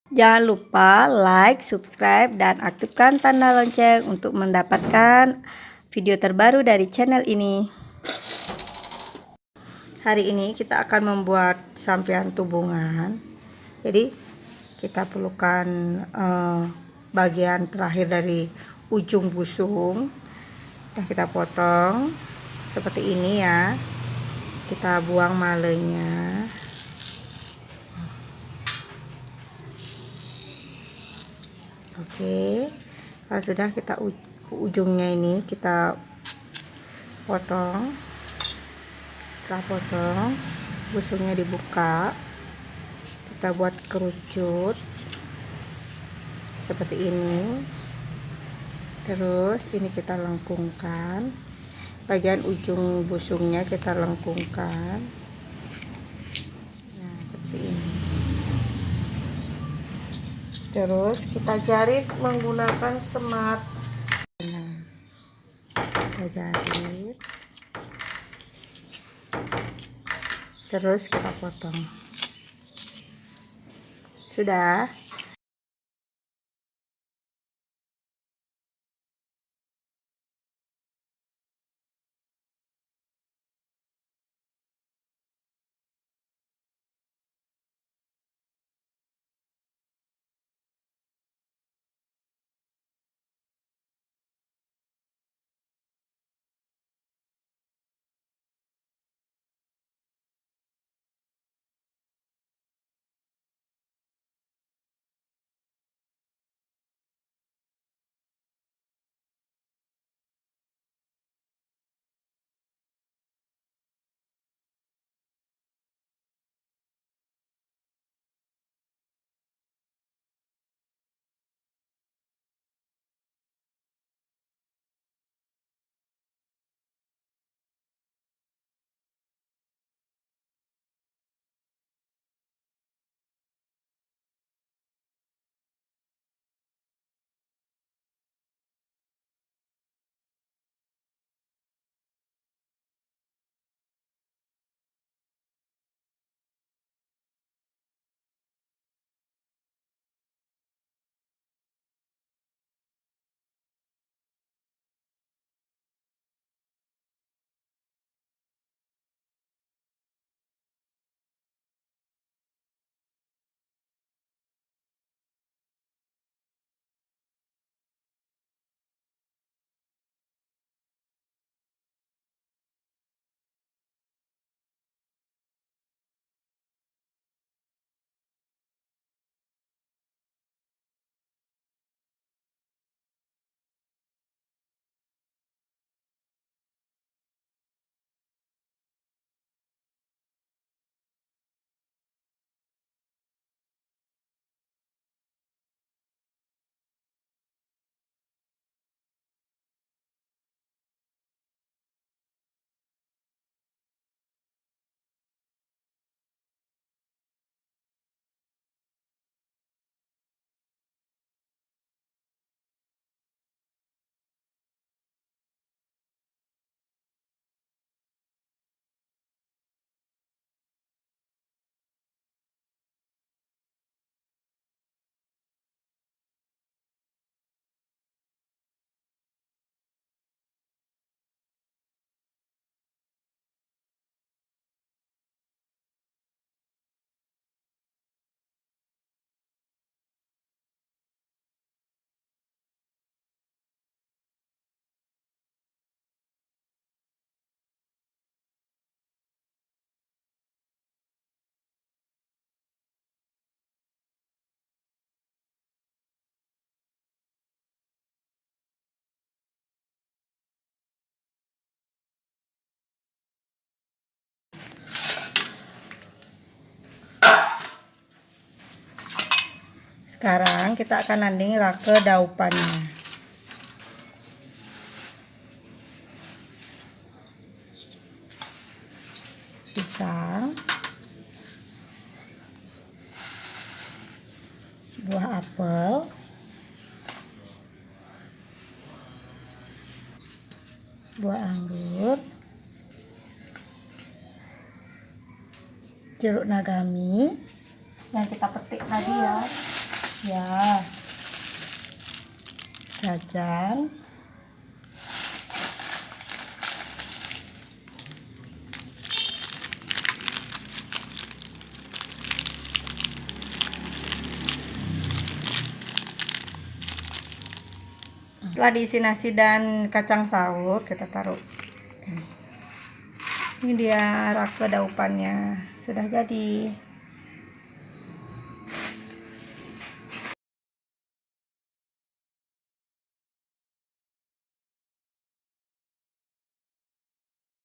Jangan lupa like, subscribe, dan aktifkan tanda lonceng untuk mendapatkan video terbaru dari channel ini. Hari ini kita akan membuat sampian tubungan. Jadi kita perlukan bagian terakhir dari ujung busung. Udah kita potong seperti ini ya. Kita buang malenya. Oke, kalau sudah kita ujungnya ini kita potong. Setelah potong, busungnya dibuka, kita buat kerucut seperti ini. Terus ini kita lengkungkan, bagian ujung busungnya kita lengkungkan. Nah, seperti ini. Terus kita jahit menggunakan semat. Nah, kita jahit. Terus kita potong. Sudah. Sekarang kita akan nanding rake daupannya. Pisang, buah apel, buah anggur, jeruk nagami yang kita petik tadi ya. Ya, jajan. Setelah diisi nasi dan kacang saur, kita taruh. Ini dia rak kedaupannya, sudah jadi.